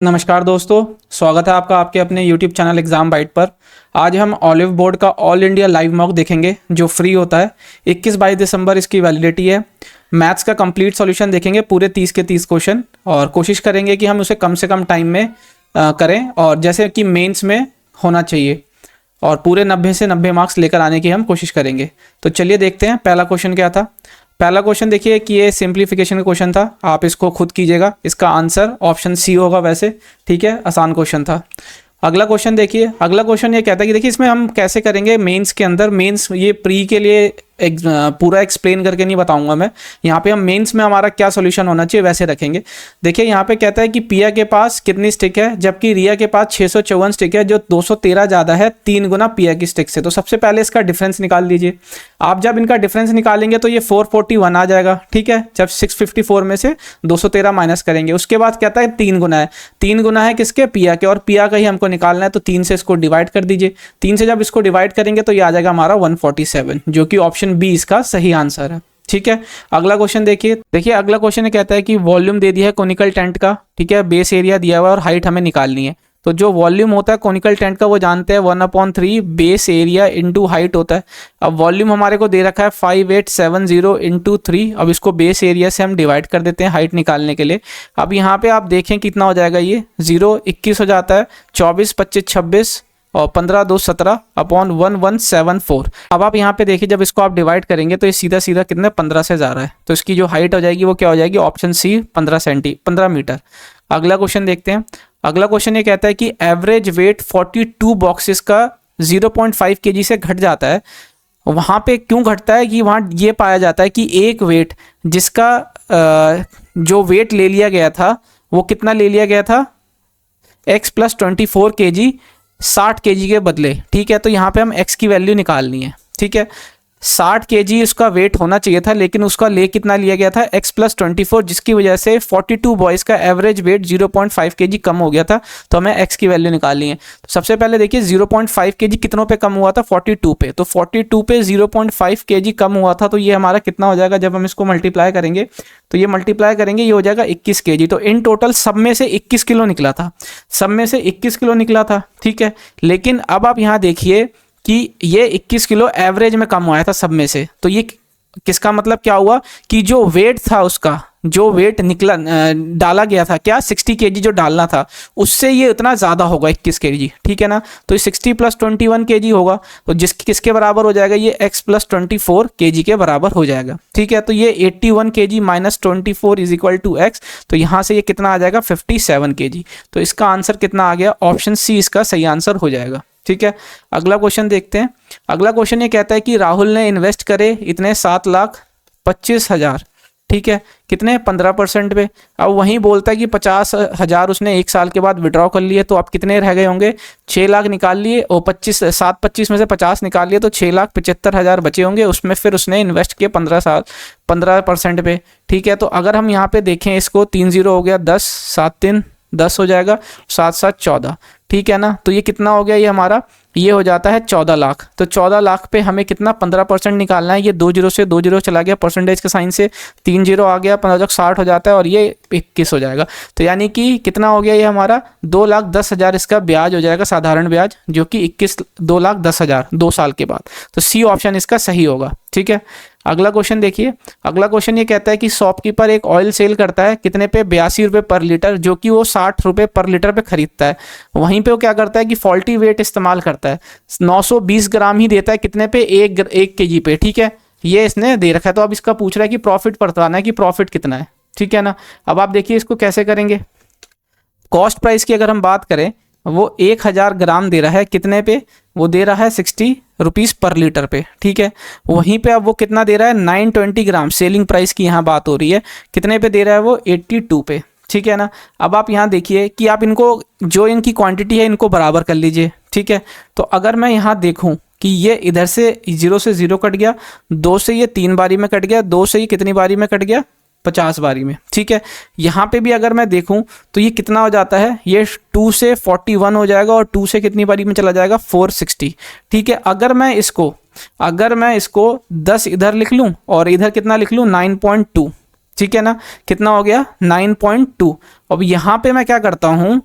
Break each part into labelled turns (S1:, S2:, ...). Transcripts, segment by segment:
S1: नमस्कार दोस्तों, स्वागत है आपका आपके अपने YouTube चैनल एग्जाम बाइट पर। आज हम ऑलिव बोर्ड का ऑल इंडिया लाइव मॉक देखेंगे जो फ्री होता है। 21-22 दिसंबर इसकी वैलिडिटी है। मैथ्स का कंप्लीट सॉल्यूशन देखेंगे, पूरे 30 के 30 क्वेश्चन, और कोशिश करेंगे कि हम उसे कम से कम टाइम में करें, और जैसे कि मेंस में होना चाहिए, और पूरे 90 से 90 मार्क्स लेकर आने की हम कोशिश करेंगे। तो चलिए देखते हैं पहला क्वेश्चन क्या था। पहला क्वेश्चन देखिए कि ये सिंप्लीफिकेशन का क्वेश्चन था, आप इसको खुद कीजिएगा। इसका आंसर ऑप्शन सी होगा वैसे, ठीक है, आसान क्वेश्चन था। अगला क्वेश्चन देखिए, अगला क्वेश्चन ये कहता है कि देखिए इसमें हम कैसे करेंगे मेंस के अंदर। मेंस ये प्री के लिए पूरा एक्सप्लेन करके नहीं बताऊंगा मैं, यहाँ पे हम मेंस में हमारा क्या सॉल्यूशन होना चाहिए वैसे रखेंगे। देखिए यहाँ पे कहता है कि पिया के पास कितनी स्टिक है, जबकि रिया के पास 654 स्टिक है, जो 213 ज़्यादा है 3 गुना पिया की स्टिक से। तो सबसे पहले इसका डिफरेंस निकाल लीजिए। आप जब इनका डिफरेंस निकालेंगे तो ये 441 आ जाएगा, ठीक है। जब 654 में से 213 माइनस करेंगे, उसके बाद कहता है 3 गुना है। 3 गुना है किसके? पिया के, और पिया का ही हमको निकालना है, तो 3 से इसको डिवाइड कर दीजिए। 3 से जब इसको डिवाइड करेंगे तो ये आ जाएगा हमारा 147, जो कि ऑप्शन बी इसका सही आंसर है, ठीक है। अगला क्वेश्चन देखिए अगला क्वेश्चन कहता है कि वॉल्यूम दे दिया है कोनिकल टेंट का, ठीक है, बेस एरिया दिया हुआ है और हाइट हमें निकालनी है। तो जो वॉल्यूम होता है कोनिकल टेंट का वो जानते हैं 1/3 बेस एरिया इंटू हाइट होता है। अब वॉल्यूम हमारे को दे रखा है 5870 इंटू 3। अब इसको बेस एरिया से हम डिवाइड कर देते हैं हाइट निकालने के लिए। अब यहाँ पे आप देखें कितना हो जाएगा, ये 0 21 हो जाता है, 24 25 26 और 15 2 17 अपॉन 1174। अब आप यहाँ पे देखिए जब इसको आप डिवाइड करेंगे तो ये सीधा सीधा कितने 15 से जा रहा है, तो इसकी जो हाइट हो जाएगी वो क्या हो जाएगी? Option C 15 metre. अगला क्वेश्चन देखते हैं। अगला क्वेश्चन ये कहता है कि एवरेज वेट 42 बॉक्सेस का 0.5 kg से घट जाता है। वहाँ पे क्यों घटता है कि वहाँ ये पाया जाता है कि एक वेट जिसका जो वेट ले लिया गया था वो कितना ले लिया गया था? x + 24 kg 60 kg के बदले, ठीक है। तो यहाँ पे हम x की वैल्यू निकालनी है, ठीक है। 60 kg उसका वेट होना चाहिए था, लेकिन उसका ले कितना लिया गया था? x + 24, जिसकी वजह से 42 बॉयज़ का एवरेज वेट 0.5 kg कम हो गया था। तो हमें x की वैल्यू निकालनी है। तो सबसे पहले देखिए 0.5 kg कितनों पे कम हुआ था? 42 पे। तो 42 पे 0.5 kg कम हुआ था, तो ये हमारा कितना हो जाएगा? जब हम इसको मल्टीप्लाई करेंगे तो ये मल्टीप्लाई करेंगे, ये हो जाएगा 21 kg। तो इन टोटल सब में से 21 किलो निकला था, सब में से 21 किलो निकला था, ठीक है। लेकिन अब आप यहाँ देखिए कि ये 21 किलो एवरेज में कम आया था सब में से। तो ये किसका मतलब क्या हुआ कि जो वेट था उसका, जो वेट निकला डाला गया था, क्या 60 kg जो डालना था, उससे ये इतना ज़्यादा होगा 21 kg, ठीक है ना। तो ये 60 + 21 kg होगा, तो किसके बराबर हो जाएगा? ये x + 24 kg के बराबर हो जाएगा, ठीक है। तो ये 81 kg - 24 = x। तो यहाँ से ये कितना आ जाएगा? 57 kg। तो इसका आंसर कितना आ गया? ऑप्शन सी इसका सही आंसर हो जाएगा, ठीक है। अगला क्वेश्चन देखते हैं। अगला क्वेश्चन ये कहता है कि राहुल ने इन्वेस्ट करे इतने 7,25,000, ठीक है, कितने? 15% पे। अब वहीं बोलता है कि 50,000 उसने 1 साल के बाद विड्रॉ कर लिए, तो अब कितने रह गए होंगे? 6 लाख निकाल लिए, और 7/25 में से 50 निकाल लिए, तो 6,75,000 बचे होंगे। उसमें फिर उसने इन्वेस्ट किए 15% पे, ठीक है। तो अगर हम यहाँ पे देखें इसको, 3 0 हो गया, 10 7 3 10 हो जाएगा, 7 7 14, ठीक है ना। तो ये कितना हो गया? ये हमारा ये हो जाता है 14 लाख। तो 14 लाख पे हमें कितना 15% निकालना है। ये 2 0 से 2 0 चला गया, परसेंटेज के साइन से 3 0 आ गया, 15/60 हो जाता है, और ये 21 हो जाएगा। तो यानी कि कितना हो गया? ये हमारा 2,10,000 इसका ब्याज हो जाएगा, साधारण ब्याज, जो कि 2,10,000 2 साल के बाद। तो सी ऑप्शन इसका सही होगा, ठीक है। अगला क्वेश्चन देखिए। अगला क्वेश्चन ये कहता है कि शॉपकीपर एक ऑयल सेल करता है कितने पे? 82 रुपये पर लीटर, जो कि वो 60 रुपये पर लीटर पे खरीदता है। वहीं पे वो क्या करता है कि फॉल्टी वेट इस्तेमाल करता है, 920 ग्राम ही देता है कितने पे? 1 kg पे, ठीक है। ये इसने दे रखा है। तो अब इसका पूछ रहा है कि प्रॉफिट बताना है कि प्रॉफिट कितना है, ठीक है ना। अब आप देखिए इसको कैसे करेंगे। कॉस्ट प्राइस की अगर हम बात करें, वो 1000 ग्राम दे रहा है कितने पे? वो दे रहा है 60 रुपीज़ पर लीटर पे, ठीक है। वहीं पे अब वो कितना दे रहा है? 920 ग्राम, सेलिंग प्राइस की यहाँ बात हो रही है, कितने पे दे रहा है? वो 82 पे, ठीक है ना। अब आप यहाँ देखिए कि आप इनको, जो इनकी क्वांटिटी है, इनको बराबर कर लीजिए, ठीक है। तो अगर मैं यहाँ देखूँ कि ये इधर से 0 से 0 कट गया, 2 से ये 3 बारी में कट गया, 2 से ये कितनी बारी में कट गया? 50 बारी में, ठीक है। यहाँ पे भी अगर मैं देखूं तो ये कितना हो जाता है? ये 2 से 41 हो जाएगा, और 2 से कितनी बारी में चला जाएगा? 460, ठीक है। अगर मैं इसको 10 इधर लिख लूँ और इधर कितना लिख लूँ? 9.2, ठीक है ना। कितना हो गया? 9.2। अब यहाँ पे मैं क्या करता हूँ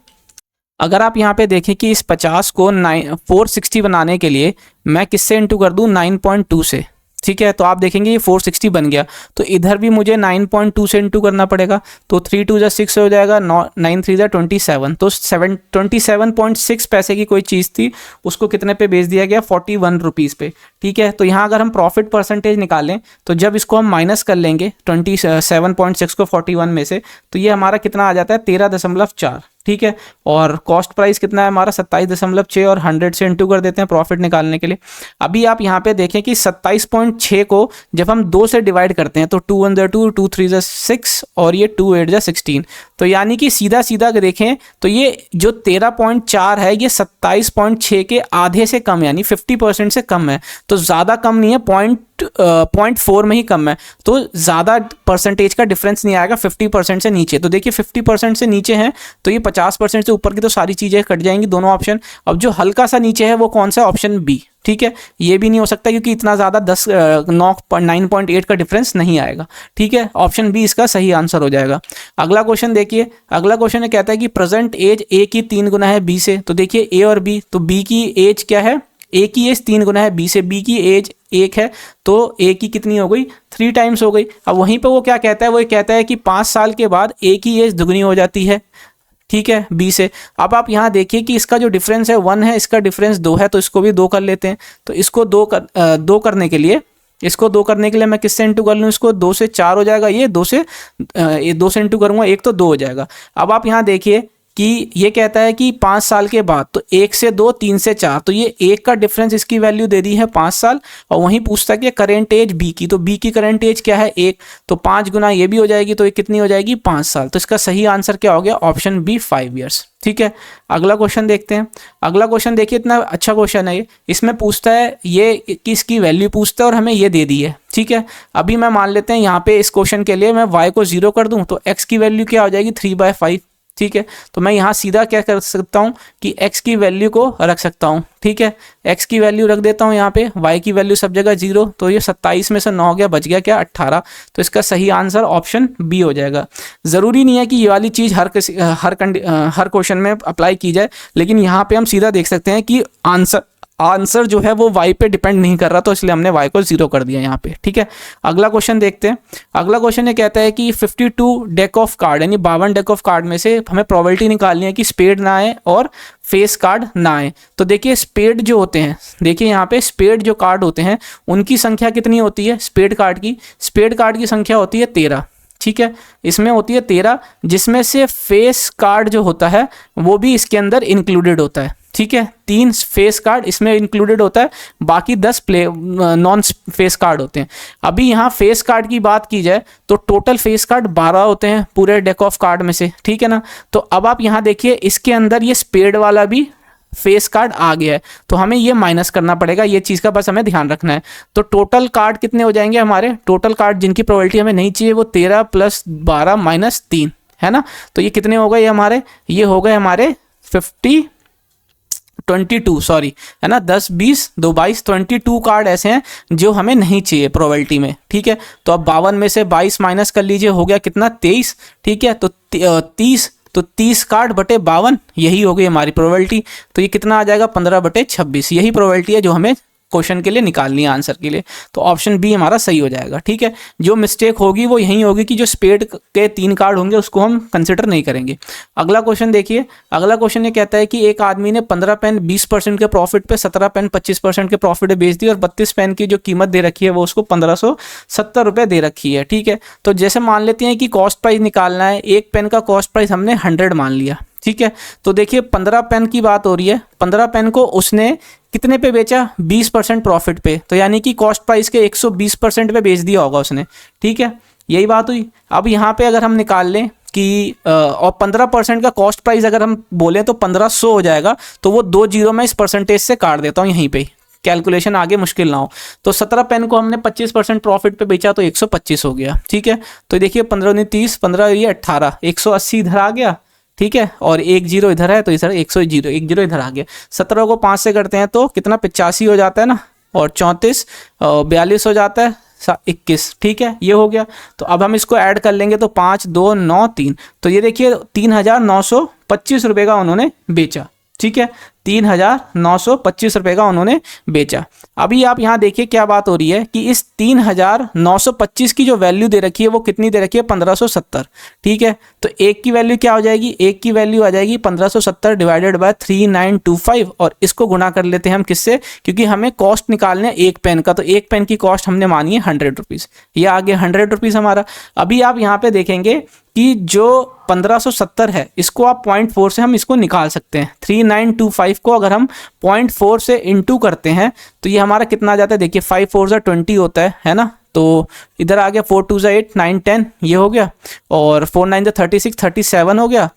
S1: अगर आप यहाँ पे देखें कि इस 50 को 460 बनाने के लिए मैं किससे इंटू कर दूँ, 9.2 से, ठीक है। तो आप देखेंगे ये 460 बन गया, तो इधर भी मुझे 9.2 से इंटू करना पड़ेगा, तो 3 2 जा 6 हो जाएगा, 9 3 जा 27, तो 27.6 पैसे की कोई चीज़ थी, उसको कितने पे बेच दिया गया, 41 रुपीज़ पे, ठीक है। तो यहाँ अगर हम प्रॉफिट परसेंटेज निकालें तो जब इसको हम माइनस कर लेंगे 27.6 को 41 में से, तो ये हमारा कितना आ जाता है, 13.4, ठीक है। और कॉस्ट प्राइस कितना है हमारा, 27.6, और 100 से इंटू कर देते हैं प्रॉफिट निकालने के लिए। अभी आप यहाँ पे देखें कि 27.6 को जब हम 2 से डिवाइड करते हैं तो 2 1 जा 2, 2 3 जा 6, और ये 2 8 जा 16, तो यानी कि सीधा सीधा देखें तो ये जो 13.4 है ये 27.6 के आधे से कम, यानी 50% से कम है। तो ज़्यादा कम नहीं है, 0.4 में ही कम है, तो ज़्यादा परसेंटेज का डिफरेंस नहीं आएगा 50% से नीचे। तो देखिए 50% से नीचे है तो ये 50% से ऊपर की तो सारी चीज़ें कट जाएंगी, दोनों ऑप्शन। अब जो हल्का सा नीचे है वो कौन सा, ऑप्शन बी, ठीक है। ये भी नहीं हो सकता क्योंकि इतना ज़्यादा 9.8 का डिफरेंस नहीं आएगा, ठीक है। ऑप्शन बी इसका सही आंसर हो जाएगा। अगला क्वेश्चन देखिए, अगला क्वेश्चन ये कहता है कि प्रेजेंट एज ए की 3 गुना है बी से। तो देखिए ए और बी, तो बी की एज क्या है, ए की एज 3 गुना है बी से, बी की एज 1 है, तो ए की कितनी हो गई, 3 टाइम्स हो गई। अब वहीं पे वो क्या कहता है, वो कहता है कि 5 साल के बाद ए की एज दुगनी हो जाती है, ठीक है, बी से। अब आप यहाँ देखिए कि इसका जो डिफरेंस है 1 है, इसका डिफरेंस 2 है, तो इसको भी 2 कर लेते हैं। तो इसको 2 करने के लिए, इसको 2 करने के लिए मैं किससे इंटू कर लूँ, इसको 2 से 4 हो जाएगा, ये 2 से इंटू करूँगा, 1 तो 2 हो जाएगा। अब आप यहाँ देखिए कि ये कहता है कि 5 साल के बाद, तो 1 से 2, 3 से 4, तो ये 1 का डिफरेंस इसकी वैल्यू दे दी है 5 साल। और वहीं पूछता है कि करेंट एज बी की, तो बी की करेंट एज क्या है, 1, तो 5 गुना ये भी हो जाएगी, तो ये कितनी हो जाएगी, 5 साल। तो इसका सही आंसर क्या हो गया, ऑप्शन बी 5 ईयर्स, ठीक है। अगला क्वेश्चन देखते हैं। अगला क्वेश्चन देखिए, इतना अच्छा क्वेश्चन है ये, इसमें पूछता है ये किसकी वैल्यू पूछता है और हमें ये दे दी है, ठीक है। अभी मैं मान लेते हैं यहाँ पे इस क्वेश्चन के लिए मैं y को 0 कर दूं तो x की वैल्यू क्या हो जाएगी, 3/5, ठीक है। तो मैं यहाँ सीधा क्या कर सकता हूँ कि x की वैल्यू को रख सकता हूँ, ठीक है। x की वैल्यू रख देता हूँ यहाँ पे, y की वैल्यू सब जगह 0, तो ये 27 में से 9 गया, बच गया क्या, 18। तो इसका सही आंसर ऑप्शन बी हो जाएगा। ज़रूरी नहीं है कि ये वाली चीज़ हर क्वेश्चन में अप्लाई की जाए, लेकिन यहाँ पे हम सीधा देख सकते हैं कि आंसर जो है वो y पे डिपेंड नहीं कर रहा, तो इसलिए हमने y को 0 कर दिया यहाँ पे, ठीक है। अगला क्वेश्चन देखते हैं। अगला क्वेश्चन ये कहता है कि 52 डेक ऑफ कार्ड, यानी 52 डेक ऑफ कार्ड में से हमें प्रोबेबिलिटी निकालनी है कि स्पेड ना आए और फेस कार्ड ना आए। तो देखिए स्पेड जो होते हैं, देखिए यहाँ पे स्पेड जो कार्ड होते हैं उनकी संख्या कितनी होती है, स्पेड कार्ड की संख्या होती है 13, ठीक है। इसमें होती है 13, जिसमें से फेस कार्ड जो होता है वो भी इसके अंदर इंक्लूडेड होता है, ठीक है। 3 फेस कार्ड इसमें इंक्लूडेड होता है, बाकी 10 नॉन फेस कार्ड होते हैं। अभी यहाँ फेस कार्ड की बात की जाए तो टोटल फेस कार्ड 12 होते हैं पूरे डेक ऑफ कार्ड में से, ठीक है ना। तो अब आप यहाँ देखिए इसके अंदर ये स्पेड वाला भी फेस कार्ड आ गया है, तो हमें ये माइनस करना पड़ेगा, ये चीज़ का बस हमें ध्यान रखना है। तो टोटल कार्ड कितने हो जाएंगे हमारे, टोटल कार्ड जिनकी प्रोबेबिलिटी हमें नहीं चाहिए वो 13 + 12 - 3 है ना। तो ये कितने हो गए हमारे, ये हो गए हमारे 22 सॉरी, है ना, 10 20 2 22 22 कार्ड ऐसे हैं जो हमें नहीं चाहिए प्रोबेबिलिटी में, ठीक है। तो अब 52 में से 22 माइनस कर लीजिए, हो गया कितना, 23, ठीक है। तो 30 कार्ड बटे 52, यही हो गई हमारी प्रोबेबिलिटी। तो ये कितना आ जाएगा, 15/26, यही प्रोबेबिलिटी है जो हमें क्वेश्चन के लिए निकालनी है, आंसर के लिए। तो ऑप्शन बी हमारा सही हो जाएगा, ठीक है। जो मिस्टेक होगी वो यही होगी कि जो स्पेड के 3 कार्ड होंगे उसको हम कंसिडर नहीं करेंगे। अगला क्वेश्चन देखिए। अगला क्वेश्चन ये कहता है कि एक आदमी ने 15 पेन 20% के प्रॉफिट पे, 17 पेन 25% के प्रॉफिट पे बेच दी और 32 पेन की जो कीमत दे रखी है वो उसको 1570 रुपये दे रखी है, ठीक है। तो जैसे मान लेते हैं कि कॉस्ट प्राइस निकालना है, एक पेन का कॉस्ट प्राइस हमने 100 मान लिया, ठीक है। तो देखिए 15 पेन की बात हो रही है, 15 पेन को उसने कितने पे बेचा, 20% प्रॉफिट पे, तो यानी कि कॉस्ट प्राइस के 120% पे बेच दिया होगा उसने, ठीक है। यही बात हुई। अब यहाँ पे अगर हम निकाल लें कि और 15% का कॉस्ट प्राइस अगर हम बोलें तो 1500 हो जाएगा, तो वो 2 जीरो मैं इस परसेंटेज से काट देता हूँ यहीं पे, कैलकुलेशन आगे मुश्किल ना हो। तो 17 पेन को हमने 25% प्रॉफिट पे बेचा तो 125 हो गया, ठीक है। तो देखिए 15 × 30, 15 ये 18, 180 इधर आ गया, ठीक है। और 1 जीरो इधर है तो इधर 1 जीरो इधर आ गया। 17 को 5 से करते हैं तो कितना, 85 हो जाता है ना, और 34 42 हो जाता है, 21, ठीक है, ये हो गया। तो अब हम इसको ऐड कर लेंगे तो 5 2 9 3, तो ये देखिए 3900 ₹3,925 का उन्होंने बेचा। ठीक है, 3,925 रुपये का उन्होंने बेचा। अभी आप यहाँ देखिए क्या बात हो रही है कि इस 3,925 की जो वैल्यू दे रखी है वो कितनी दे रखी है, 1570। ठीक है, तो एक की वैल्यू क्या हो जाएगी, एक की वैल्यू आ जाएगी 1570 डिवाइडेड बाय 3925, और इसको गुणा कर लेते हैं हम किससे, क्योंकि हमें कॉस्ट निकालने हैं एक पेन का, तो एक पेन की कॉस्ट हमने मानी है 100 रुपीज़। ये आ गया 100 रुपीज़ हमारा। अभी आप यहाँ पे देखेंगे कि जो 1570 है इसको आप 0.4 से हम इसको निकाल सकते हैं। 3925 को अगर हम 0.4 से इंटू करते हैं तो ये हमारा कितना आ जाता है, देखिए 5 4 जा 20 होता है ना, तो इधर आ गया 4 2 जा 8 9 10 ये हो गया, और 4 9 जा 36 37 हो गया,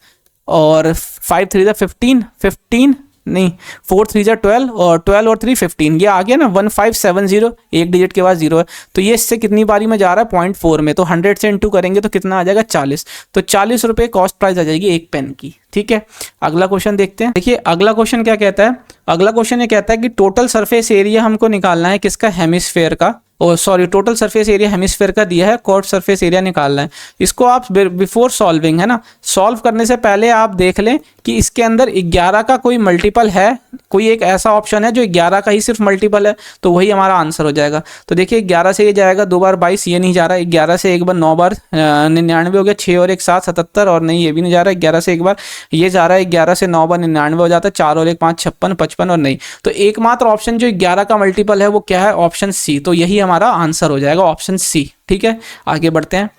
S1: और 5 3 जा 15 15 नहीं 4 3 जा 12, और 12 और 3 15, ये आ गया ना 1570, एक डिजिट के बाद जीरो है, तो ये इससे कितनी बारी में जा रहा है 0.4 में, तो 100 से इंटू करेंगे तो कितना आ जाएगा 40, तो 40 रुपये कॉस्ट प्राइस आ जाएगी एक पेन की। ठीक है, अगला क्वेश्चन देखते हैं। देखिए अगला क्वेश्चन क्या कहता है, अगला क्वेश्चन ये कहता है कि टोटल सरफेस एरिया हमको निकालना है किसका, हेमिस्फेयर का, और sorry total surface area hemisphere का दिया है, कॉर्ड सरफेस एरिया निकालना है। इसको आप बिफोर सॉल्विंग, है ना, सॉल्व करने से पहले आप देख लें कि इसके अंदर 11 का कोई मल्टीपल है, कोई एक ऐसा ऑप्शन है जो 11 का ही सिर्फ मल्टीपल है, तो वही हमारा आंसर हो जाएगा। तो देखिए 11 से ये जाएगा 2 बार 22, ये नहीं जा रहा, 11 से एक बार 9 बार 99 हो गया, 6 और 1 7 77, और नहीं ये भी नहीं जा रहा, 11 से एक बार ये जा रहा है, 11 से 9 बार 99 हो जाता है, 4 और 1 5 56 55, और नहीं, तो एकमात्र ऑप्शन जो 11 का मल्टीपल है वो क्या है, ऑप्शन सी, तो यही हमारा आंसर हो जाएगा, ऑप्शन सी। ठीक है, आगे बढ़ते हैं।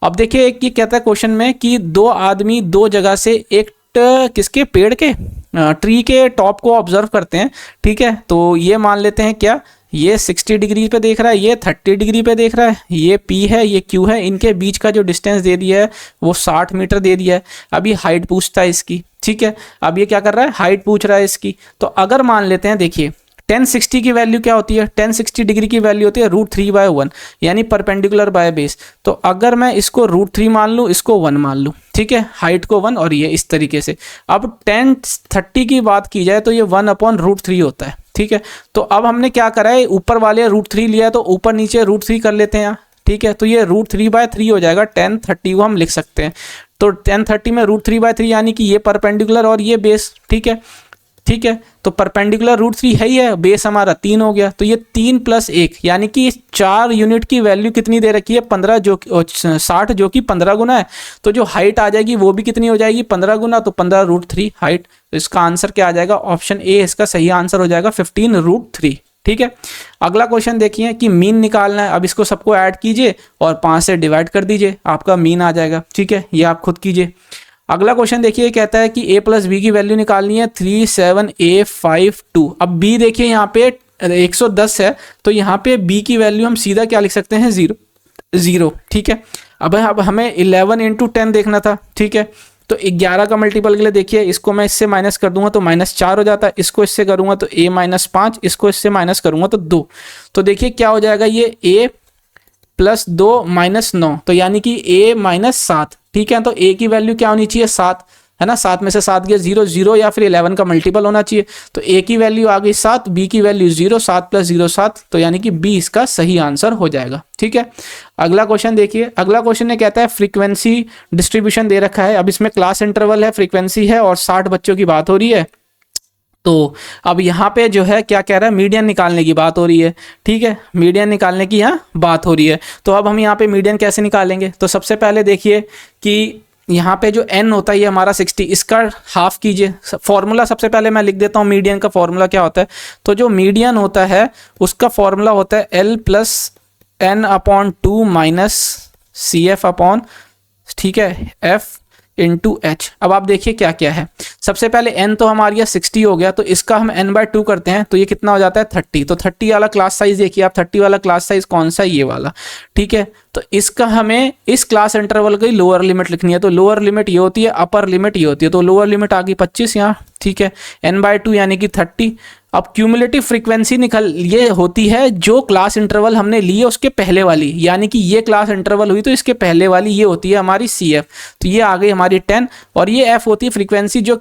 S1: अब देखिए एक ये कहता है क्वेश्चन में कि दो आदमी दो जगह से एक किसके, पेड़ के, ट्री के टॉप को ऑब्जर्व करते हैं। ठीक है, तो ये मान लेते हैं क्या, ये 60 डिग्री पे देख रहा है, ये 30 डिग्री पे देख रहा है, ये P है ये Q है, इनके बीच का जो डिस्टेंस दे दिया है वो 60 मीटर दे दिया है। अभी हाइट पूछता है इसकी। ठीक है, अब ये क्या कर रहा है, हाइट पूछ रहा है इसकी। तो अगर मान लेते हैं, देखिए 1060 की वैल्यू क्या होती है, 1060 डिग्री की वैल्यू होती है √3/1, यानी परपेंडिकुलर बाय बेस। तो अगर मैं इसको √3 मान लूँ, इसको 1 मान लूँ, ठीक है, हाइट को 1 और ये इस तरीके से। अब 1030 की बात की जाए तो ये 1/√3 होता है। ठीक है, तो अब हमने क्या करा है, ऊपर वाले √3 लिया है तो ऊपर नीचे √3 कर लेते हैं। ठीक है, तो ये √3/3 हो जाएगा, 1030 को हम लिख सकते हैं। तो 1030 में √3/3 यानी कि ये परपेंडिकुलर और ये बेस। ठीक है, ठीक है, तो परपेंडिकुलर √3 है ही है, बेस हमारा 3 हो गया, तो ये 3 + 1 यानी कि 4 यूनिट की वैल्यू कितनी दे रखी है, 15, जो 60 जो कि 15 गुना है। तो जो हाइट आ जाएगी वो भी कितनी हो जाएगी, 15 गुना, तो 15√3 हाइट। तो इसका आंसर क्या आ जाएगा, ऑप्शन ए इसका सही आंसर हो जाएगा 15√3। ठीक है, अगला क्वेश्चन देखिए कि मीन निकालना है। अब इसको सबको ऐड कीजिए और 5 से डिवाइड कर दीजिए, आपका मीन आ जाएगा। ठीक है, ये आप खुद कीजिए। अगला क्वेश्चन देखिए, कहता है कि a + b की वैल्यू निकालनी है 37a52। अब b देखिए यहाँ पे 110 है, तो यहाँ पे b की वैल्यू हम सीधा क्या लिख सकते हैं, 0। ठीक है, अब हमें 11 × 10 देखना था। ठीक है, तो 11 का मल्टीपल के लिए देखिए, इसको मैं इससे माइनस कर दूंगा तो -4 हो जाता है, इसको इससे करूंगा तो a - 5, इसको इससे माइनस करूंगा तो 2। तो देखिए क्या हो जाएगा, ये a + 2 - 9, तो यानी कि a - 7। ठीक है, तो a की वैल्यू क्या होनी चाहिए, 7, है ना, 7 में से 7 गया 0, 0 या फिर 11 का मल्टीपल होना चाहिए। तो a की वैल्यू आ गई 7, b की वैल्यू 0, 7 + 0 7, तो यानी कि b इसका सही आंसर हो जाएगा। ठीक है, अगला क्वेश्चन देखिए। अगला क्वेश्चन ने कहता है फ्रीक्वेंसी डिस्ट्रीब्यूशन दे रखा है। अब इसमें क्लास इंटरवल है, फ्रीक्वेंसी है और 60 बच्चों की बात हो रही है। तो अब यहाँ पे जो है क्या कह रहा है, मीडियन निकालने की बात हो रही है। ठीक है, मीडियन निकालने की यहाँ बात हो रही है। तो अब हम यहाँ पे मीडियन कैसे निकालेंगे, तो सबसे पहले देखिए कि यहाँ पे जो n होता है ये हमारा 60, इसका हाफ कीजिए। फॉर्मूला सबसे पहले मैं लिख देता हूँ, मीडियन का फॉर्मूला क्या होता है। तो जो मीडियन होता है उसका फॉर्मूला होता है L + n/2 - CF/, ठीक है, F × H। अब आप देखिए क्या क्या है। सबसे पहले n तो हमारी 60 हो गया, तो इसका हम n/2 करते हैं तो ये कितना हो जाता है 30। तो 30 वाला क्लास साइज देखिए आप, 30 वाला क्लास साइज कौन सा, ये वाला। ठीक है, तो इसका हमें इस क्लास इंटरवल की लोअर लिमिट लिखनी है। तो लोअर लिमिट ये होती है, अपर लिमिट ये होती है। तो लोअर लिमिट आ गई 25 यहाँ। ठीक है, n/2 यानी कि 30। अब क्यूमुलेटिव फ्रीक्वेंसी ये होती है जो क्लास इंटरवल हमने ली है उसके पहले वाली, यानी कि ये क्लास इंटरवल हुई तो इसके पहले वाली ये होती है हमारी CF। तो ये आ गई हमारी 10, और ये F होती है फ्रीक्वेंसी जो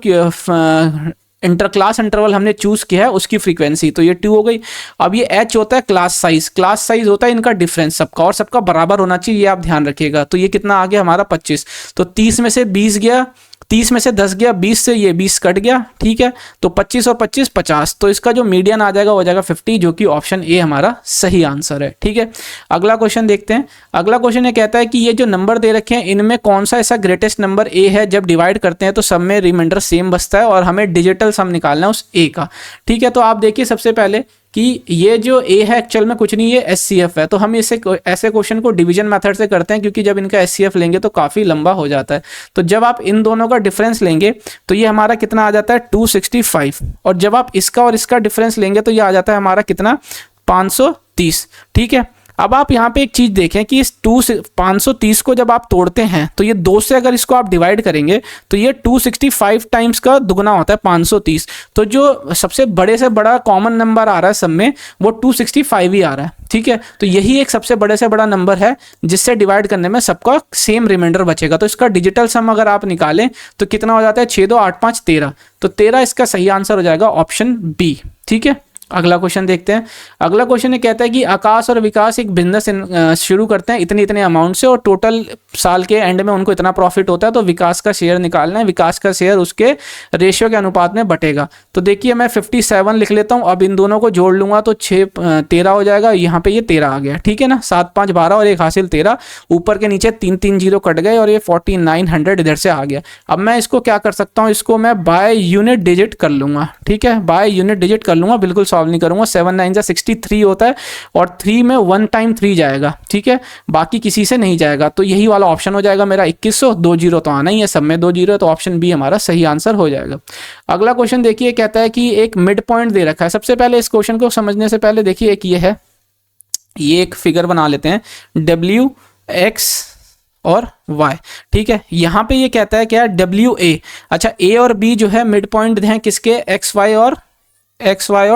S1: क्लास इंटरवल हमने चूज किया है उसकी फ्रीक्वेंसी, तो ये 2 हो गई। अब ये H होता है क्लास साइज। क्लास साइज होता है इनका डिफरेंस सबका, और सबका बराबर होना चाहिए, ये आप ध्यान रखिएगा। तो ये कितना आ गया हमारा 25। तो 30 में से 20 गया, 30 में से 10 गया, 20 से ये 20 कट गया, ठीक है, तो 25 और 25 50, तो इसका जो मीडियन आ जाएगा हो जाएगा 50, जो कि ऑप्शन ए हमारा सही आंसर है। ठीक है, अगला क्वेश्चन देखते हैं। अगला क्वेश्चन ये कहता है कि ये जो नंबर दे रखे हैं इनमें कौन सा ऐसा ग्रेटेस्ट नंबर ए है, जब डिवाइड करते हैं तो सब में रिमाइंडर सेम बचता है और हमें डिजिटल सम निकालना है उस ए का। ठीक है, तो आप देखिए सबसे पहले कि ये जो ए है एक्चुअल में कुछ नहीं, ये एचसीएफ है, तो हम इसे ऐसे क्वेश्चन को डिवीजन मेथड से करते हैं, क्योंकि जब इनका एचसीएफ लेंगे तो काफ़ी लंबा हो जाता है। तो जब आप इन दोनों का डिफरेंस लेंगे तो ये हमारा कितना आ जाता है 265, और जब आप इसका और इसका डिफरेंस लेंगे तो ये आ जाता है हमारा कितना 530। ठीक है, अब आप यहाँ पे एक चीज देखें कि इस 530 को जब आप तोड़ते हैं तो ये 2 से अगर इसको आप डिवाइड करेंगे तो ये 265 टाइम्स का दुगना होता है 530। तो जो सबसे बड़े से बड़ा कॉमन नंबर आ रहा है सब में वो 265 ही आ रहा है। ठीक है, तो यही एक सबसे बड़े से बड़ा नंबर है जिससे डिवाइड करने में सबका सेम रिमाइंडर बचेगा। तो इसका डिजिटल सम अगर आप निकालें तो कितना हो जाता है 6 2 8 5 13, तो 13 इसका सही आंसर हो जाएगा ऑप्शन बी। ठीक है, अगला क्वेश्चन देखते हैं। अगला क्वेश्चन ये कहता है कि आकाश और विकास एक बिजनेस शुरू करते हैं इतने इतने अमाउंट से और टोटल साल के एंड में उनको इतना प्रॉफिट होता है, तो विकास का शेयर निकालना है, विकास का शेयर उसके रेशियो के अनुपात में बटेगा। तो देखिए मैं 57 लिख लेता हूँ, अब इन दोनों को जोड़ लूंगा तो 6 13 हो जाएगा, यहाँ पे ये 13 आ गया। ठीक है ना, 7 5 12 और एक हासिल 13, ऊपर के नीचे 3 3 0 कट गए और ये 4900 इधर से आ गया। अब मैं इसको क्या कर सकता हूँ, इसको मैं बाय यूनिट डिजिट कर लूंगा। ठीक है, बाय यूनिट डिजिट कर लूंगा, बिल्कुल सॉल्व नहीं करूंगा। 7 9 63 होता है और 3 में 1 टाइम 3 जाएगा। ठीक है, बाकी किसी से नहीं जाएगा, तो यही वाला ऑप्शन हो जाएगा मेरा 2100। 2 जीरो तो आना ही है, सब में 2 जीरो, तो ऑप्शन बी हमारा सही आंसर हो जाएगा। अगला क्वेश्चन देखिए, कहता है कि एक मिड पॉइंट दे रखा है। सबसे पहले इस क्वेश्चन को समझने से पहले देखिए एक ये है, ये एक फिगर बना लेते हैं डब्ल्यू एक्स और y। ठीक है, यहाँ पे ये कहता है क्या डब्ल्यू ए, अच्छा ए और बी जो है मिड पॉइंट हैं किसके, एक्स वाई और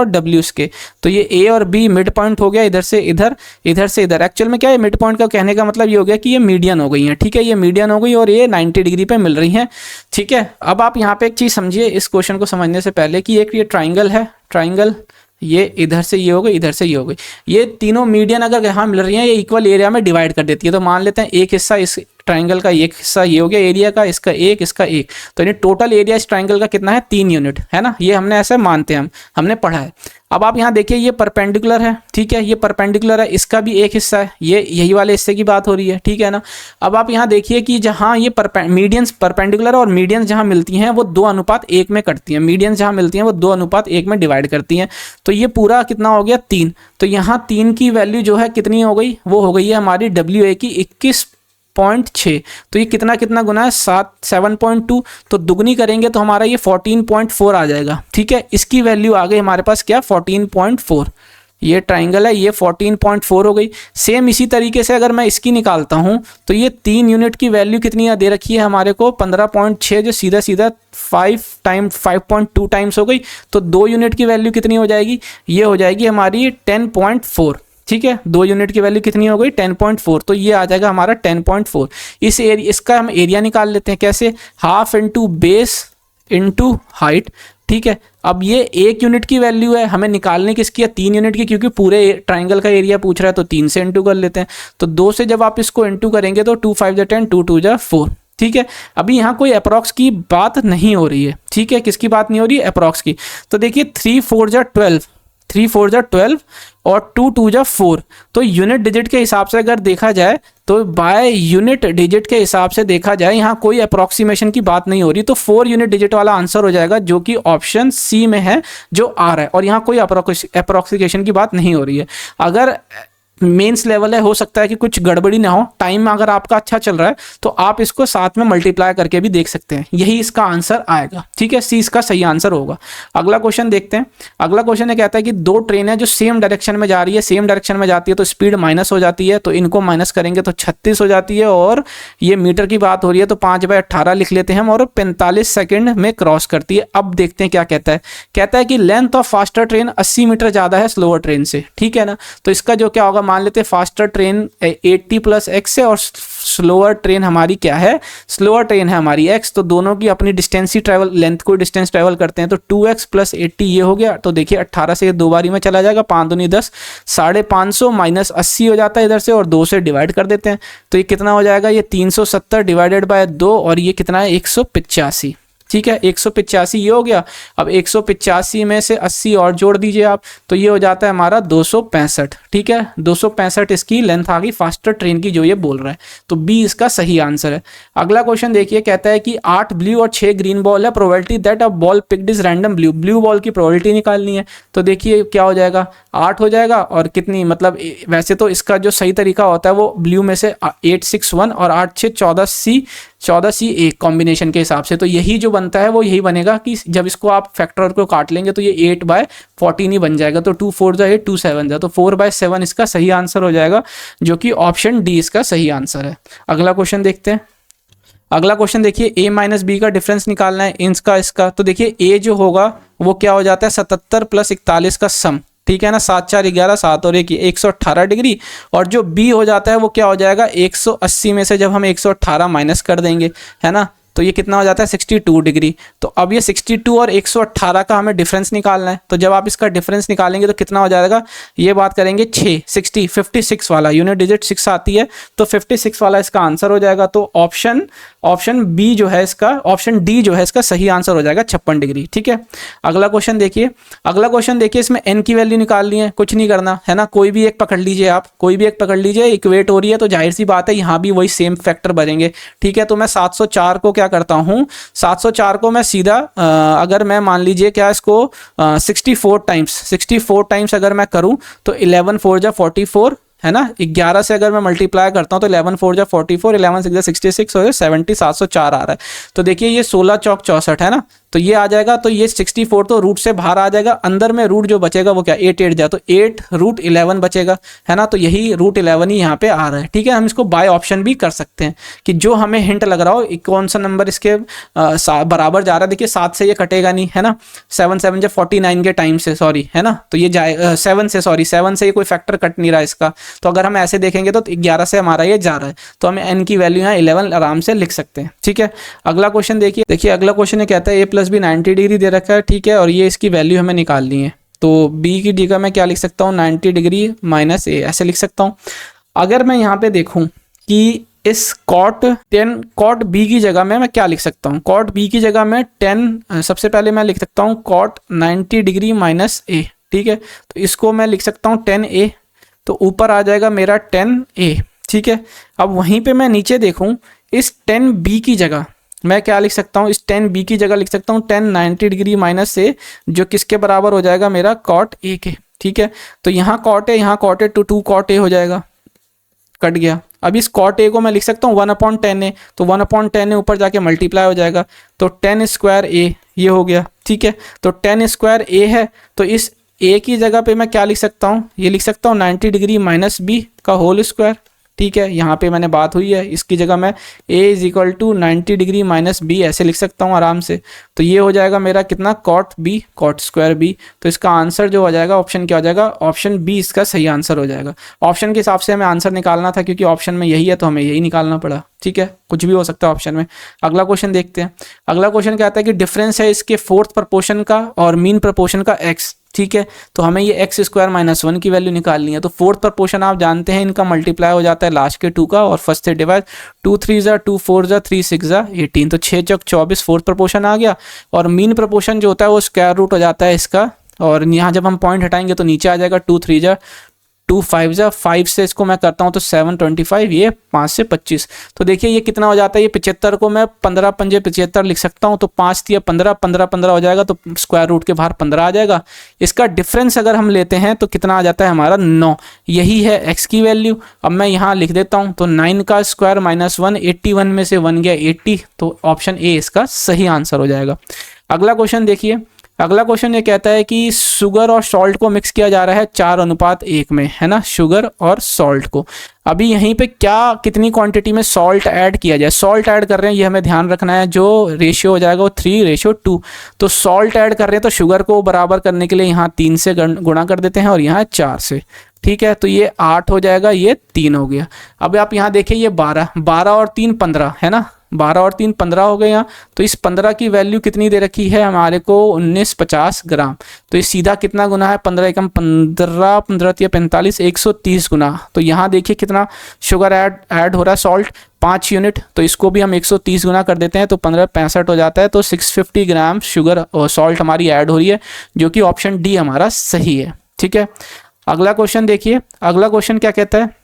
S1: w के, तो ये a और b मिड पॉइंट हो गया, इधर से इधर, इधर से इधर। एक्चुअल में क्या है मिड पॉइंट का कहने का मतलब ये हो गया कि ये मीडियन हो गई हैं। ठीक है, ये मीडियन हो गई और ये 90 डिग्री पे मिल रही हैं। ठीक है, अब आप यहाँ पे एक चीज़ समझिए इस क्वेश्चन को समझने से पहले कि एक ये ट्राइंगल है, ट्राइंगल ये इधर से ये हो गई, इधर से ये हो गई, ये तीनों मीडियन अगर यहाँ मिल रही हैं ये इक्वल एरिया में डिवाइड कर देती है। तो मान लेते हैं एक हिस्सा इस ट्राइंगल का, एक हिस्सा ये हो गया एरिया का, इसका एक, इसका एक, तो यानी टोटल एरिया इस ट्राइंगल का कितना है 3 यूनिट, है ना, ये हमने ऐसे मानते हैं, हमने पढ़ा है। अब आप यहाँ देखिए ये परपेंडिकुलर है। ठीक है, ये परपेंडिकुलर है, इसका भी एक हिस्सा है, ये यही वाले हिस्से की बात हो रही है। ठीक है ना, अब आप यहाँ देखिए कि जहाँ ये मीडियंस परपेंडिकुलर और मीडियंस जहाँ मिलती हैं वो 2:1 में कटती हैं, मीडियंस जहाँ मिलती हैं वो 2:1 में डिवाइड करती हैं। तो ये पूरा कितना हो गया 3, तो यहाँ 3 की वैल्यू जो है कितनी हो गई, वो हो गई है हमारी WA की 21.6। तो ये कितना कितना गुना है 7.2, तो दुगनी करेंगे तो हमारा ये 14.4 आ जाएगा। ठीक है, इसकी वैल्यू आ गई हमारे पास क्या 14.4, ये ट्राइंगल है, ये 14.4 हो गई। सेम इसी तरीके से अगर मैं इसकी निकालता हूँ तो ये 3 यूनिट की वैल्यू कितनी दे रखी है हमारे को 15.6, जो सीधा सीधा 5.2 टाइम्स हो गई। तो 2 यूनिट की वैल्यू कितनी हो जाएगी, ये हो जाएगी हमारी 10.4। ठीक है, 2 यूनिट की वैल्यू कितनी हो गई 10.4, तो ये आ जाएगा हमारा 10.4। इस एरिया, इसका हम एरिया निकाल लेते हैं कैसे, half into base into height. ठीक है, अब ये 1 यूनिट की वैल्यू है, हमें निकालने किसकी है 3 यूनिट की, क्योंकि पूरे ट्राइंगल का एरिया पूछ रहा है, तो 3 से इंटू कर लेते हैं। तो 2 से जब आप इसको इंटू करेंगे तो 2 5 10, 2 2 4। ठीक है, अभी यहाँ कोई अप्रॉक्स की बात नहीं हो रही है। ठीक है, किसकी बात नहीं हो रही है, अप्रॉक्स की। तो देखिए 3 4 12, 3 4 12 और 2 2 4। तो यूनिट डिजिट के हिसाब से अगर देखा जाए तो बाय यूनिट डिजिट के हिसाब से देखा जाए यहाँ कोई अप्रॉक्सीमेशन की बात नहीं हो रही, तो 4 यूनिट डिजिट वाला आंसर हो जाएगा, जो कि ऑप्शन सी में है, जो आ रहा है। और यहाँ कोई अप्रॉक्सीमेशन की बात नहीं हो रही है। अगर मेंस लेवल है, हो सकता है कि कुछ गड़बड़ी ना हो, टाइम अगर आपका अच्छा चल रहा है तो आप इसको साथ में मल्टीप्लाई करके भी देख सकते हैं, यही इसका आंसर आएगा। ठीक है, सी इसका सही आंसर होगा। अगला क्वेश्चन देखते हैं। अगला क्वेश्चन ये कहता है कि 2 ट्रेन है जो सेम डायरेक्शन में जा रही है, सेम डायरेक्शन में जाती है तो स्पीड माइनस हो जाती है, तो इनको माइनस करेंगे तो 36 हो जाती है, और ये मीटर की बात हो रही है तो 5/18 लिख लेते हैं हम, और 45 सेकेंड में क्रॉस करती है। अब देखते हैं क्या कहता है, कहता है कि length of faster train 80 metre ज़्यादा है स्लोअर ट्रेन से। ठीक है ना, तो इसका जो क्या होगा मान लेते हैं फास्टर ट्रेन 80 + x है और स्लोअर ट्रेन हमारी क्या है, स्लोअर ट्रेन है हमारी x, तो दोनों की अपनी डिस्टेंस ही ट्रैवल, लेंथ को डिस्टेंस ट्रैवल करते हैं, तो 2x + 80 ये हो गया। तो देखिए 18 से ये 2 बारी में चला जाएगा, 5 दूनी 10, 550 माइनस 80 हो जाता है इधर से, और 2 से डिवाइड कर देते हैं, तो ये कितना हो जाएगा, ये 370 डिवाइडेड बाय 2, और ये कितना है 185। ठीक है, 185 ये हो गया। अब 185 में से 80 और जोड़ दीजिए आप, तो ये हो जाता है हमारा 265। ठीक है, 265 इसकी लेंथ आ गई फास्टर ट्रेन की, जो ये बोल रहा है, तो बी इसका सही आंसर है। अगला क्वेश्चन देखिए, कहता है कि 8 ब्लू और 6 ग्रीन बॉल है, probability that a ball picked is random blue, blue ball की प्रोबेबिलिटी निकालनी है। तो देखिए क्या हो जाएगा, 8 हो जाएगा, और कितनी, मतलब वैसे तो इसका जो सही तरीका होता है वो ब्लू में से 8 6 1 और 8 6 14 सी एक कॉम्बिनेशन के हिसाब से, तो यही जो बनता है वो यही बनेगा कि जब इसको आप फैक्टर को काट लेंगे तो ये 8/14 ही बन जाएगा, तो 2 4 8 2 7 जा, तो 4/7 इसका सही आंसर हो जाएगा, जो कि ऑप्शन डी इसका सही आंसर है। अगला क्वेश्चन देखते हैं। अगला क्वेश्चन देखिए, a - b का डिफरेंस निकालना है इसका, तो देखिए a जो होगा वो क्या हो जाता है 77 + 41 का सम, ठीक है ना, 7 4 11 7 और 1 118 डिग्री, और जो b हो जाता है वो क्या हो जाएगा 180 में से जब हम 118 माइनस कर देंगे, है ना, तो ये कितना हो जाता है 62 डिग्री। तो अब ये 62 और 118 का हमें डिफरेंस निकालना है, तो जब आप इसका डिफरेंस निकालेंगे तो कितना हो जाएगा, ये बात करेंगे 56 वाला, यूनिट डिजिट 6 आती है, तो 56 वाला इसका आंसर हो जाएगा। तो ऑप्शन बी जो है इसका, ऑप्शन डी जो है इसका सही आंसर हो जाएगा 56 डिग्री। ठीक है, अगला क्वेश्चन देखिए। इसमें n की वैल्यू निकालनी है, कुछ नहीं करना है ना, कोई भी एक पकड़ लीजिए आप, कोई भी एक पकड़ लीजिए, इक्वेट हो रही है तो जाहिर सी बात है यहाँ भी वही सेम फैक्टर बनेंगे। ठीक है, तो मैं 704 को क्या करता हूँ, 704 को मैं सीधा अगर मैं मान लीजिए क्या इसको 64 टाइम्स अगर मैं करूँ तो 11 4 जा 44, है ना, 11 से अगर मैं मल्टीप्लाई करता हूँ तो 11 4 जा 44, 11 6 जा 66 और 70 704 आ रहा है। तो देखिए ये 16 चौक 64 है ना, तो ये आ जाएगा, तो ये 64 तो रूट से बाहर आ जाएगा, अंदर में रूट जो बचेगा वो क्या 8 8 जा, तो 8√11 बचेगा, है ना, तो यही √11 ही यहाँ पे आ रहा है। ठीक है, हम इसको बाय ऑप्शन भी कर सकते हैं कि जो हमें हिंट लग रहा हो कौन सा नंबर इसके बराबर जा रहा है। देखिए 7 से ये कटेगा नहीं, है ना, 7 7 जा 49 के टाइम से, सॉरी, है ना, तो ये जाए 7 से ये कोई फैक्टर कट नहीं रहा इसका, तो अगर हम ऐसे देखेंगे तो 11 से हमारा ये जा रहा है, तो हमें n की वैल्यू यहाँ 11 आराम से लिख सकते हैं। ठीक है, अगला क्वेश्चन देखिए अगला क्वेश्चन ये कहता है a + b 90 डिग्री दे रखा है, ठीक है, और ये इसकी वैल्यू हमें निकालनी है, तो b की जगह मैं क्या लिख सकता हूँ 90 डिग्री - a, ऐसे लिख सकता हूँ। अगर मैं यहाँ पे देखूँ कि इस cot b की जगह में मैं क्या लिख सकता हूँ, cot b की जगह में 10, सबसे पहले मैं लिख सकता हूँ cot 90 डिग्री - a, ठीक है, तो इसको मैं लिख सकता हूँ 10a, तो ऊपर आ जाएगा मेरा 10a। ठीक है, अब वहीं पे मैं नीचे देखूं, इस 10b की जगह मैं क्या लिख सकता हूं, इस 10b की जगह लिख सकता हूं 10 90 डिग्री - a, जो किसके बराबर हो जाएगा मेरा cot a के। ठीक है, तो यहाँ cot a तो 2 cot a हो जाएगा, कट गया। अब इस cot a को मैं लिख सकता हूँ 1/10a, तो 1/10a ऊपर जाके मल्टीप्लाई हो जाएगा, तो 10² a ये हो गया। ठीक है, तो 10² a है, तो इस a की जगह पे मैं क्या लिख सकता हूँ, ये लिख सकता हूँ 90 डिग्री - b का होल स्क्वायर। ठीक है, यहाँ पे मैंने बात हुई है, इसकी जगह मैं a = 90 डिग्री - b ऐसे लिख सकता हूँ आराम से, तो ये हो जाएगा मेरा कितना cot square b, तो इसका आंसर जो हो जाएगा ऑप्शन क्या हो जाएगा, ऑप्शन बी इसका सही आंसर हो जाएगा। ऑप्शन के हिसाब से हमें आंसर निकालना था, क्योंकि ऑप्शन में यही है तो हमें यही निकालना पड़ा। ठीक है, कुछ भी हो सकता है ऑप्शन में। अगला क्वेश्चन देखते हैं। अगला क्वेश्चन कहता है कि डिफरेंस है इसके 4th प्रपोर्शन का और मीन प्रपोर्शन का x। ठीक है, तो हमें ये x² - 1 की वैल्यू निकालनी है। तो 4th प्रपोर्शन आप जानते हैं, इनका मल्टीप्लाई हो जाता है लास्ट के 2 का, और फर्स्ट से डिवाइड, 2 3 जा 2 4 जा 3 6 जा 18, तो 6 चौक 24 4th प्रपोर्शन आ गया। और मीन प्रपोर्शन जो होता है वो स्क्वायर रूट हो जाता है इसका, और यहाँ जब हम पॉइंट हटाएंगे तो नीचे आ जाएगा 2 3 जा 2 5 जा 5 से इसको मैं करता हूँ तो 7 25, ये 5 से 25, तो देखिए ये कितना हो जाता है, ये 75 को मैं 15 पंजे 75 लिख सकता हूँ, तो 5 3 15 15 15 हो जाएगा, तो स्क्वायर रूट के बाहर 15 आ जाएगा। इसका डिफरेंस अगर हम लेते हैं तो कितना आ जाता है हमारा 9, यही है x की वैल्यू। अब मैं यहाँ लिख देता हूँ, तो 9 का स्क्वायर -1, 81 में से 1 गया 80, तो ऑप्शन ए इसका सही आंसर हो जाएगा। अगला क्वेश्चन देखिए। अगला क्वेश्चन ये कहता है कि शुगर और सॉल्ट को मिक्स किया जा रहा है 4:1 में, है ना, शुगर और सॉल्ट को। अभी यहीं पे क्या कितनी क्वांटिटी में सॉल्ट ऐड किया जाए, सॉल्ट ऐड कर रहे हैं ये हमें ध्यान रखना है, जो रेशियो हो जाएगा वो 3:2। तो सॉल्ट ऐड कर रहे हैं तो शुगर को बराबर करने के लिए यहाँ 3 से गुणा कर देते हैं और यहाँ 4 से, ठीक है। तो ये 8 हो जाएगा, ये 3 हो गया। अब आप यहाँ देखिए ये 12 और 3 15 है ना, 12 और 3 15 हो गए यहाँ। तो इस 15 की वैल्यू कितनी दे रखी है हमारे को 1950 ग्राम। तो ये सीधा कितना गुना है, 15 एकम 15, 15 या 45, 130 गुना। तो यहाँ देखिए कितना शुगर ऐड हो रहा है, सॉल्ट 5 यूनिट। तो इसको भी हम 130 गुना कर देते हैं तो 15 65 हो जाता है। तो 650 ग्राम शुगर और सॉल्ट हमारी ऐड हो रही है, जो कि ऑप्शन डी हमारा सही है, ठीक है। अगला क्वेश्चन देखिए, अगला क्वेश्चन क्या कहता है।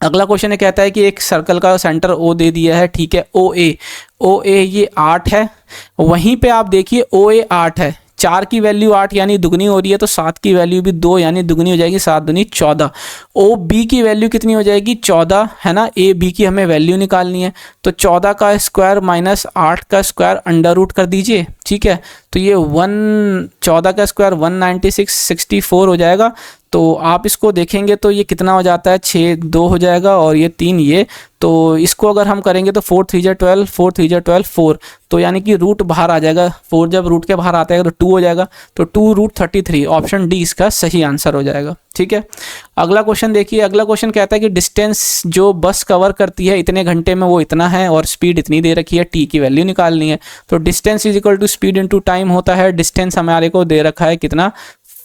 S1: अगला क्वेश्चन ये कहता है कि एक सर्कल का सेंटर ओ दे दिया है, ठीक है, ओ ए ये 8 है। वहीं पे आप देखिए ओ ए 8 है, 4 की वैल्यू 8 यानी दुगनी हो रही है, तो 7 की वैल्यू भी 2 यानी दुगनी हो जाएगी, 7 दूनी 14। ओ बी की वैल्यू कितनी हो जाएगी 14, है ना, ए बी की हमें वैल्यू निकालनी है। तो 14 का स्क्वायर माइनस 8 का स्क्वायर अंडर रूट कर दीजिए, ठीक है। तो ये 14 का स्क्वायर 196 64 हो जाएगा। तो आप इसको देखेंगे तो ये कितना हो जाता है, 6 2 हो जाएगा और ये 3 ये। तो इसको अगर हम करेंगे तो 4 3 12, 4 3 12 4। तो यानी कि रूट बाहर आ जाएगा, 4 जब रूट के बाहर आता है तो 2 हो जाएगा। तो 2√33 ऑप्शन डी इसका सही आंसर हो जाएगा, ठीक है। अगला क्वेश्चन देखिए, अगला क्वेश्चन कहता है कि डिस्टेंस जो बस कवर करती है इतने घंटे में वो इतना है और स्पीड इतनी दे रखी है, टी की वैल्यू निकालनी है। तो distance is equal to speed into time होता है। डिस्टेंस हमारे को दे रखा है कितना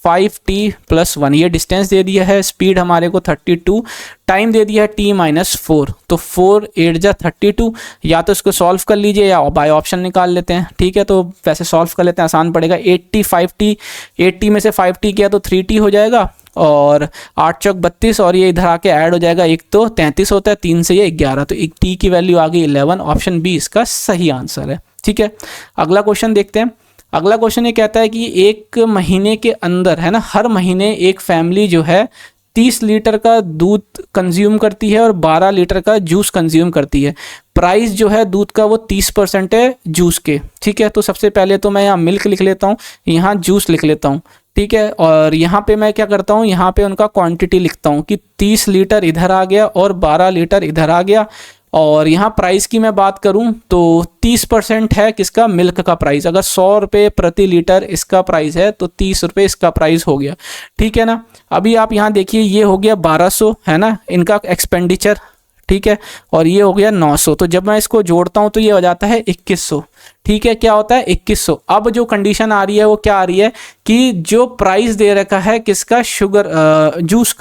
S1: 5t+1, ये डिस्टेंस दे दिया है। स्पीड हमारे को 32, टाइम दे दिया है t-4। तो 4 8 जा 32, या तो इसको सॉल्व कर लीजिए या बाय ऑप्शन निकाल लेते हैं, ठीक है। तो वैसे सॉल्व कर लेते हैं, आसान पड़ेगा। 80 5t, 80 में से 5t किया तो 3t हो जाएगा और 8 चौक 32 और ये इधर आके ऐड हो जाएगा, एक तो 33 होता है, 3 से ये 11। तो एक t की वैल्यू आ गई 11, ऑप्शन बी इसका सही आंसर है, ठीक है। अगला क्वेश्चन देखते हैं। अगला क्वेश्चन ये कहता है कि एक महीने के अंदर, है ना, हर महीने एक फैमिली जो है 30 लीटर का दूध कंज्यूम करती है और 12 लीटर का जूस कंज्यूम करती है। प्राइस जो है दूध का वो 30% है जूस के, ठीक है। तो सबसे पहले तो मैं यहाँ मिल्क लिख लेता हूँ, यहाँ जूस लिख लेता हूँ, ठीक है। और यहाँ पे मैं क्या करता हूँ, यहाँ पे उनका क्वांटिटी लिखता हूँ कि 30 लीटर इधर आ गया और 12 लीटर इधर आ गया। और यहाँ प्राइस की मैं बात करूँ तो 30% है किसका, मिल्क का प्राइस। अगर 100 रुपये प्रति लीटर इसका प्राइस है तो 30 रुपये इसका प्राइस हो गया, ठीक है ना। अभी आप यहाँ देखिए ये हो गया 1200, है ना, इनका एक्सपेंडिचर, ठीक है। और ये हो गया 900। तो जब मैं इसको जोड़ता हूँ तो ये हो जाता है 2100, ठीक है। क्या होता है 2100। अब जो कंडीशन आ रही है वो क्या आ रही है कि जो प्राइस दे रखा है किसका, शुगर जूस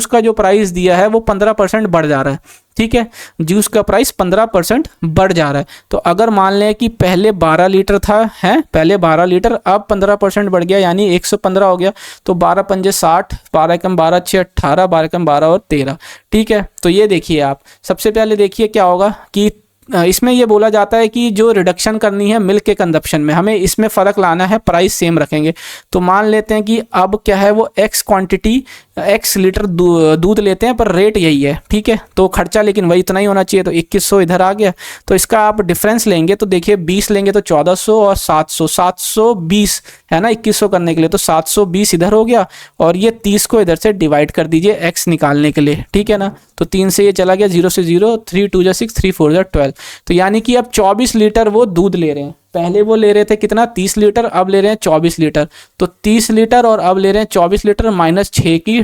S1: का जो प्राइस दिया है वो 15% बढ़ जा रहा है, ठीक है। जूस का प्राइस 15% बढ़ जा रहा है। तो अगर मान लें कि पहले 12 लीटर था, है पहले 12 लीटर, अब 15% बढ़ गया यानी 115 हो गया। तो 12 पंजे 60, 12 एकम 12 6 18, 12 एकम 12 और 13, ठीक है। तो ये देखिए आप सबसे पहले देखिए क्या होगा कि इसमें ये बोला जाता है कि जो रिडक्शन करनी है मिल्क के कंजप्शन में, हमें इसमें फ़र्क लाना है, प्राइस सेम रखेंगे। तो मान लेते हैं कि अब क्या है वो x क्वांटिटी x लीटर दूध लेते हैं पर रेट यही है, ठीक है। तो खर्चा लेकिन वही इतना ही होना चाहिए। तो 2100 इधर आ गया। तो इसका आप डिफरेंस लेंगे तो देखिए 20 लेंगे तो 1400 और 720 है ना 2100 करने के लिए। तो 720 इधर हो गया और ये 30 को इधर से डिवाइड कर दीजिए x निकालने के लिए, ठीक है ना। तो 3 से ये चला गया, 0 से 0, 3 2 6, 3 4 12। तो यानी कि अब 24 लीटर वो दूध ले रहे हैं। पहले वो ले रहे थे कितना 30 लीटर, अब ले रहे हैं 24 लीटर। तो 30 लीटर और अब ले रहे हैं 24 लीटर, माइनस 6 की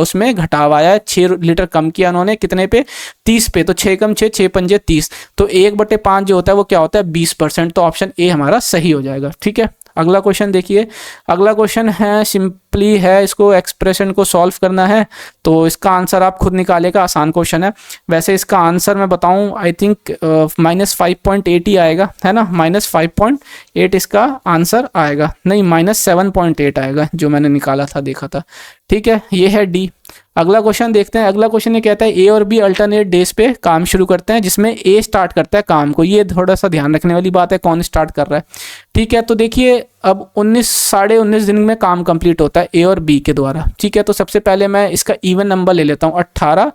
S1: उसमें घटाव आया है, 6 लीटर कम किया उन्होंने, कितने पे 30 पे। तो 6 कम 6 6 पंजे 30। तो 1/5 जो होता है वो क्या होता है 20%। तो ऑप्शन ए हमारा सही हो जाएगा, ठीक है। अगला क्वेश्चन देखिए। अगला क्वेश्चन है सिंपली है, इसको एक्सप्रेशन को सॉल्व करना है। तो इसका आंसर आप खुद निकालेगा, आसान क्वेश्चन है। वैसे इसका आंसर मैं बताऊं आई थिंक -5.8 ही आएगा, है ना, -5.8 इसका आंसर आएगा, नहीं -7.8 आएगा जो मैंने निकाला था, देखा था, ठीक है। ये है डी। अगला क्वेश्चन देखते हैं। अगला क्वेश्चन ये कहता है ए और बी अल्टरनेट डेज पे काम शुरू करते हैं, जिसमें ए स्टार्ट करता है काम को। ये थोड़ा सा ध्यान रखने वाली बात है, कौन स्टार्ट कर रहा है, ठीक है। तो देखिए अब 19 दिन में काम कंप्लीट होता है ए और बी के द्वारा, ठीक है। तो सबसे पहले मैं इसका इवन नंबर ले लेता हूँ 18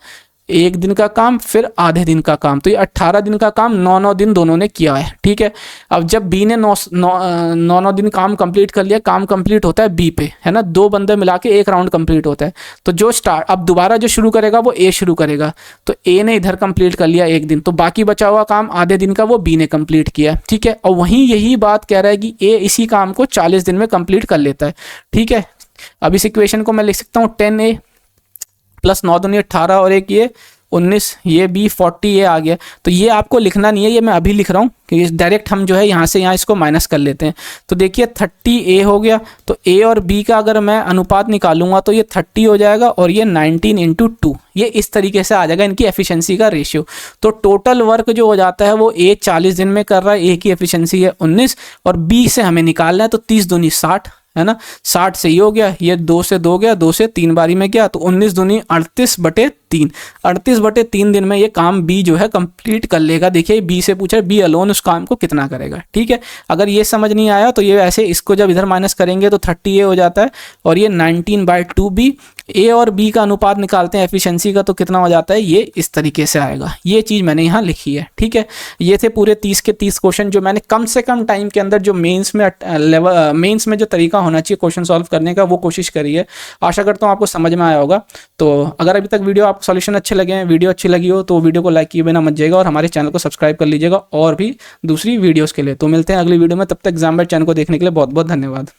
S1: एक दिन का काम फिर आधे दिन का काम, तो ये 18 दिन का काम 9-9 दिन दोनों ने किया है, ठीक है। अब जब बी ने 9-9 दिन काम कंप्लीट कर लिया, काम कंप्लीट होता है बी पे, है ना, 2 बंदे मिला के एक राउंड कंप्लीट होता है। तो जो स्टार्ट अब दोबारा जो शुरू करेगा वो ए शुरू करेगा, तो ए ने इधर कंप्लीट कर लिया एक दिन, तो बाकी बचा हुआ काम आधे दिन का वो बी ने कंप्लीट किया, ठीक है। और वहीं यही बात कह रहा है कि ए इसी काम को 40 दिन में कंप्लीट कर लेता है, ठीक है। अब इस इक्वेशन को मैं लिख सकता हूँ 10A प्लस 9 दूनी 18 और एक ये 19, ये बी 40 ये आ गया। तो ये आपको लिखना नहीं है, ये मैं अभी लिख रहा हूँ कि डायरेक्ट हम जो है यहाँ से यहाँ इसको माइनस कर लेते हैं। तो देखिए 30A हो गया, तो ए और बी का अगर मैं अनुपात निकालूंगा तो ये 30 हो जाएगा और ये 19 इंटू 2, ये इस तरीके से आ जाएगा इनकी एफिशिएंसी का रेशियो। तो टोटल वर्क जो हो जाता है वो ए 40 दिन में कर रहा है, ए की एफिशिएंसी है 19 और बी से हमें निकालना है, तो 30 दूनी 60, है ना, 60 से ये हो गया, ये 2 से 2 गया, 2 से 3 बारी में गया, तो 19 दूनी 38/3, 38/3 दिन में ये काम बी जो है कंप्लीट कर लेगा। देखिए बी से पूछा बी अलोन उस काम को कितना करेगा, ठीक है। अगर ये समझ नहीं आया तो ये ऐसे इसको जब इधर माइनस करेंगे तो 30A हो जाता है और ये 19/2 बी, ए और बी का अनुपात निकालते हैं एफिशिएंसी का तो कितना हो जाता है, ये इस तरीके से आएगा। ये चीज़ मैंने यहाँ लिखी है, ठीक है। ये थे पूरे 30 के 30 क्वेश्चन जो मैंने कम से कम टाइम के अंदर जो मेंस में जो तरीका होना चाहिए क्वेश्चन सॉल्व करने का वो कोशिश करी है। आशा करता हूँ आपको समझ में आया होगा। तो अगर अभी तक वीडियो आपको सॉल्यूशन अच्छे लगे हैं, वीडियो अच्छी लगी हो तो वीडियो को लाइक किए बिना मत जाइएगा और हमारे चैनल को सब्सक्राइब कर लीजिएगा और भी दूसरी वीडियोज़ के लिए। तो मिलते हैं अगली वीडियो में, तब तक एग्जाम बाइट चैनल को देखने के लिए बहुत बहुत धन्यवाद।